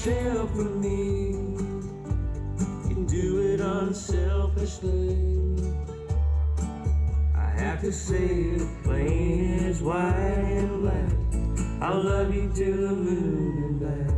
yourself for me. You can do it unselfishly. I have to say it plain as white and black. I'll love you to the moon and back.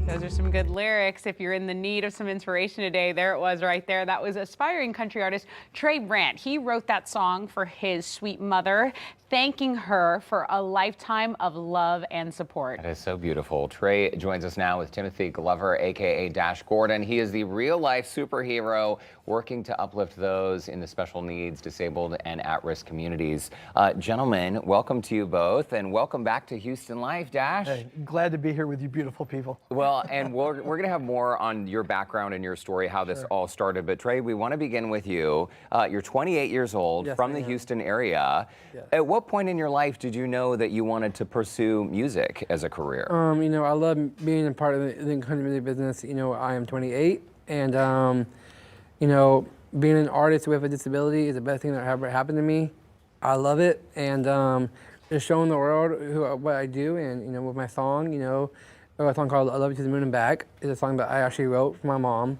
Those are some good lyrics. If you're in the need of some inspiration today, there it was right there. That was aspiring country artist Trey Brandt. He wrote that song for his sweet mother, thanking her for a lifetime of love and support. That is so beautiful. Trey joins us now with Timothy Glover, aka Dash Gordon. He is the real-life superhero working to uplift those in the special needs, disabled, and at-risk communities. Gentlemen, welcome to you both, and welcome back to Houston Life, Dash. Hey, glad to be here with you beautiful people. Well, and we're going to have more on your background and your story, how this all started. But Trey, we want to begin with you. You're 28 years old, Yes, from I the am. Houston area. Yes. At what point in your life did you know that you wanted to pursue music as a career? You know, I love being a part of the country music business. You know, I am 28, and you know, being an artist with a disability is the best thing that ever happened to me. I love it, and just showing the world what I do, and you know, with my song, you know, a song called "I Love You to the Moon and Back" is a song that I actually wrote for my mom,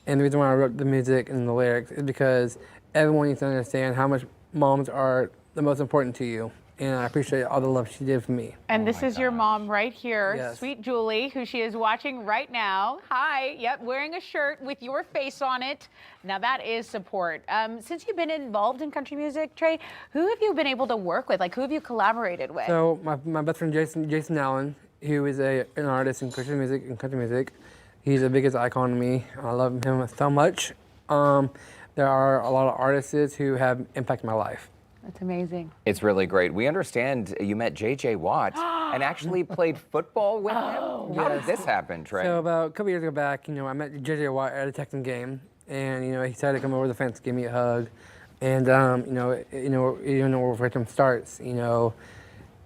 and the reason why I wrote the music and the lyrics is because everyone needs to understand how much moms are the most important to you. And I appreciate all the love she did for me. And this is your mom right here, Yes. sweet Julie, who she is watching right now. Hi, yep, wearing a shirt with your face on it. Now that is support. Since you've been involved in country music, Trey, who have you been able to work with? Like, who have you collaborated with? So my best friend Jason Allen, who is an artist in Christian music and country music, he's the biggest icon to me. I love him so much. There are a lot of artists who have impacted my life. That's amazing. It's really great. We understand you met J.J. Watt and actually played football with him. How did this happen, Trey? So about a couple years ago back, you know, I met J.J. Watt at a Texan game, and you know, he decided to come over the fence, give me a hug, and you know, even though where Richmond starts, you know,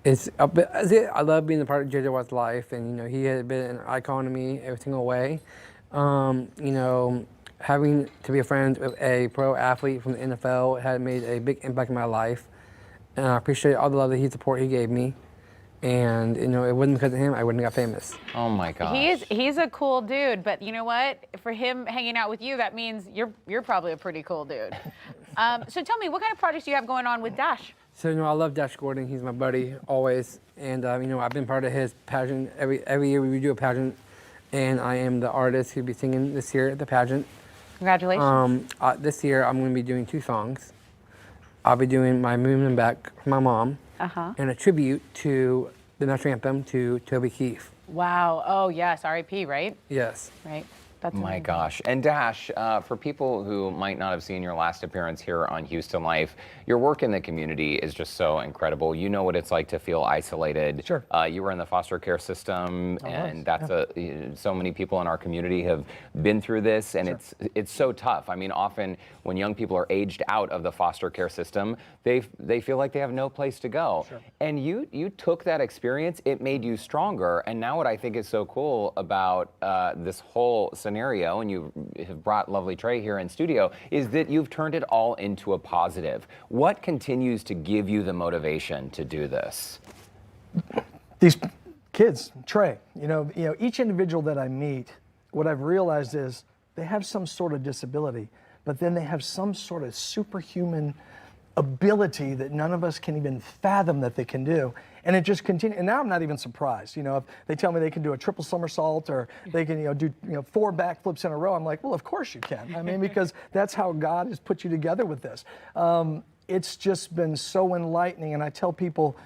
I love being a part of J.J. Watt's life, and you know, he had been an icon to me every single way. You know, having to be a friend with a pro athlete from the NFL had made a big impact in my life, and I appreciate all the love that support he gave me. And you know, it wasn't because of him I wouldn't have got famous. Oh my gosh. He's a cool dude, but you know what? For him hanging out with you, that means you're probably a pretty cool dude. So tell me, what kind of projects do you have going on with Dash? So you know, I love Dash Gordon. He's my buddy always, and you know, I've been part of his pageant. Every year we do a pageant, and I am the artist who'll be singing this year at the pageant. Congratulations. This year I'm going to be doing 2 songs. I'll be doing my Moon and Back for my mom, and a tribute to the national anthem to Toby Keith. Wow. Oh yes, R.I.P. Right? Yes. Right. That's My amazing. gosh. And Dash, for people who might not have seen your last appearance here on Houston Life, your work in the community is just so incredible. You know what it's like to feel isolated. Sure. You were in the foster care system, and that's yeah. so many people in our community have been through this, and Sure. it's so tough. I mean, often when young people are aged out of the foster care system, they feel like they have no place to go. Sure. And you took that experience, it made you stronger, and now what I think is so cool about this whole scenario, and you have brought lovely Trey here in studio, is that you've turned it all into a positive. What continues to give you the motivation to do this? These kids, Trey, you know, each individual that I meet, what I've realized is they have some sort of disability, but then they have some sort of superhuman ability that none of us can even fathom that they can do. And it just continues. And now I'm not even surprised. You know, if they tell me they can do a triple somersault or they can, do 4 backflips in a row, I'm like, well, of course you can. I mean, because that's how God has put you together with this. It's just been so enlightening. And I tell people,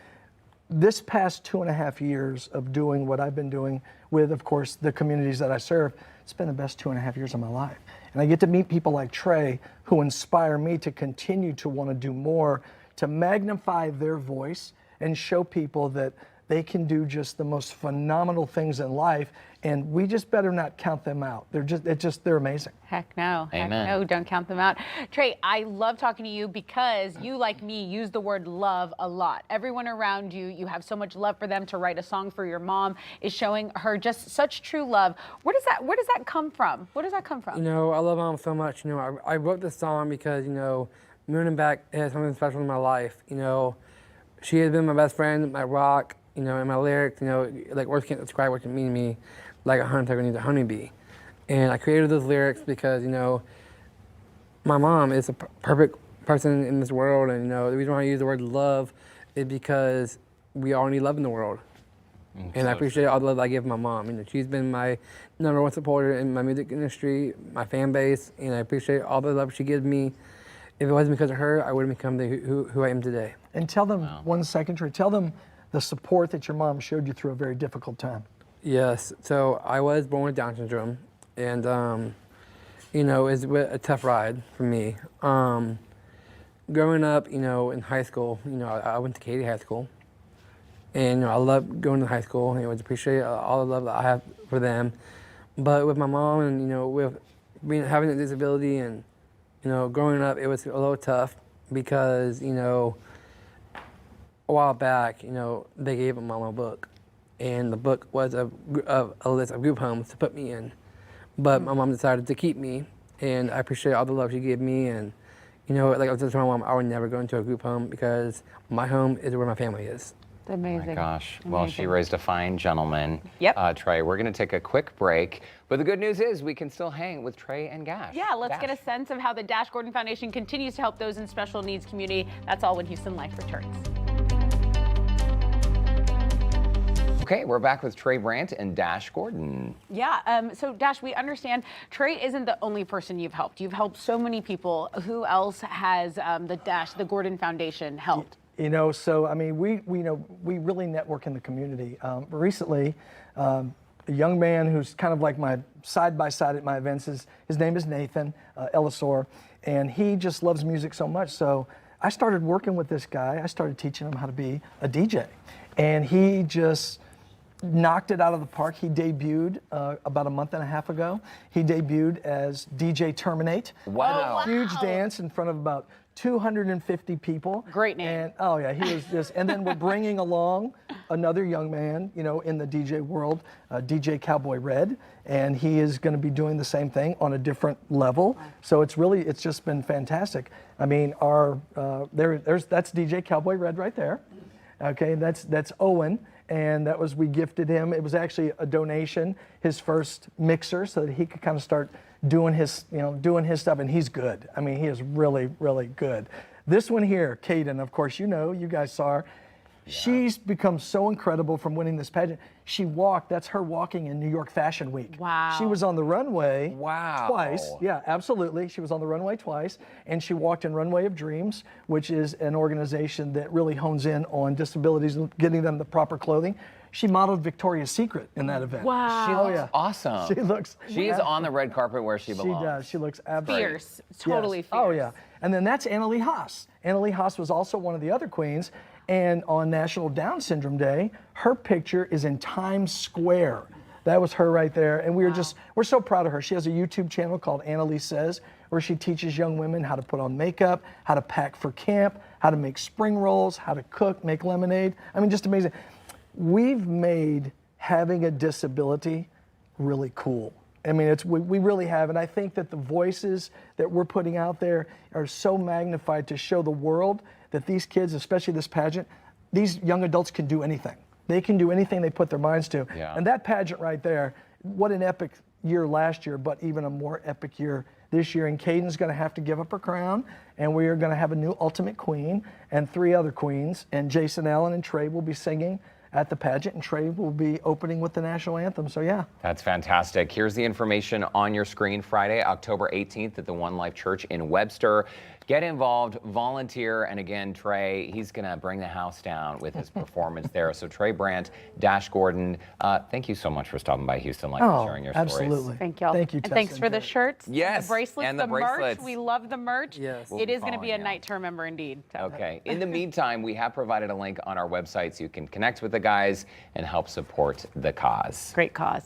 this past 2.5 years of doing what I've been doing with, of course, the communities that I serve, it's been the best 2.5 years of my life. And I get to meet people like Trey who inspire me to continue to want to do more, to magnify their voice and show people that they can do just the most phenomenal things in life, and we just better not count them out. They're amazing. Heck no. Amen. Heck no, don't count them out. Trey, I love talking to you because you, like me, use the word love a lot. Everyone around you, you have so much love for them. To write a song for your mom is showing her just such true love. Where does that come from? Where does that come from? You know, I love mom so much. You know, I wrote this song because, you know, Moon and Back has something special in my life. You know, she has been my best friend, my rock. you know, in my lyrics, you know, like words can't describe what it means to me, like a honeysuckle needs a honeybee. And I created those lyrics because, you know, my mom is a perfect person in this world, and, you know, the reason why I use the word love is because we all need love in the world. And I appreciate all the love I give my mom. You know, she's been my #1 supporter in my music industry, my fan base, and I appreciate all the love she gives me. If it wasn't because of her, I wouldn't become who I am today. And tell them, 1 second, Trey, tell them the support that your mom showed you through a very difficult time. Yes, so I was born with Down syndrome, and you know, it's a tough ride for me. Growing up, you know, in high school, you know, I went to Katy High School, and you know, I love going to high school. You know, I appreciate all the love that I have for them. But with my mom, and you know, with having a disability, and you know, growing up, it was a little tough because, you know, a while back, you know, they gave my mom a book, and the book was a list of group homes to put me in. But my mom decided to keep me, and I appreciate all the love she gave me. And you know, like I was just telling my mom, I would never go into a group home because my home is where my family is. It's amazing. Oh my gosh. Well, she raised a fine gentleman. Yep. Trey, we're going to take a quick break. But the good news is we can still hang with Trey and Gash. Yeah, let's get a sense of how the Dash Gordon Foundation continues to help those in special needs community. That's all when Houston Life returns. Okay, we're back with Trey Brandt and Dash Gordon. Yeah, so Dash, we understand Trey isn't the only person you've helped. You've helped so many people. Who else has the Gordon Foundation helped? You know, so I mean, we really network in the community. Recently, a young man who's kind of like my side by side at my events, his name is Nathan Ellisor, and he just loves music so much. So I started working with this guy. I started teaching him how to be a DJ, and he just knocked it out of the park. He debuted about a month and a half ago. He debuted as DJ Terminate. Wow. Huge dance in front of about 250 people. Great name. And oh yeah, he was just, and then we're bringing along another young man, you know, in the DJ world, DJ Cowboy Red, and he is going to be doing the same thing on a different level. So it's just been fantastic. I mean, that's DJ Cowboy Red right there. Okay, that's Owen. And we gifted him. It was actually a donation, his first mixer, so that he could kind of start doing his stuff. And he's good. I mean, he is really, really good. This one here, Kaden, of course, you know, you guys saw her. Yeah. She's become so incredible from winning this pageant. She walked, that's her walking in New York Fashion Week. Wow. She was on the runway twice. Wow. Yeah, absolutely. She was on the runway twice, and she walked in Runway of Dreams, which is an organization that really hones in on disabilities and getting them the proper clothing. She modeled Victoria's Secret in that event. Wow. She looks awesome. She's on the red carpet where she belongs. She does. She looks absolutely fierce. Totally yes. fierce. Oh, yeah. And then that's Annalie Haas. Annalie Haas was also one of the other queens. And on National Down Syndrome Day, her picture is in Times Square. That was her right there. And we're so proud of her. She has a YouTube channel called Annalie Says, where she teaches young women how to put on makeup, how to pack for camp, how to make spring rolls, how to cook, make lemonade. I mean, just amazing. We've made having a disability really cool. I mean, we really have. And I think that the voices that we're putting out there are so magnified to show the world that these kids, especially this pageant, these young adults can do anything. They can do anything they put their minds to. Yeah. And that pageant right there, what an epic year last year, but even a more epic year this year. And Caden's going to have to give up her crown, and we are going to have a new Ultimate Queen and 3 other queens. And Jason Allen and Trey will be singing at the pageant, and Trey will be opening with the national anthem. So yeah. That's fantastic. Here's the information on your screen. Friday, October 18th at the One Life Church in Webster. Get involved, volunteer, and again, Trey, he's going to bring the house down with his performance there. So Trey Brandt, Dash Gordon, thank you so much for stopping by Houston Life and sharing your stories. Absolutely. Thank y'all. Thank you, and Tessa thanks for the Trey. shirts, Yes, the bracelets, and the bracelets. merch. We love the merch. Yes. It is going to be a following you. night to remember indeed. So. Okay. In the meantime, we have provided a link on our website so you can connect with the guys and help support the cause. Great cause.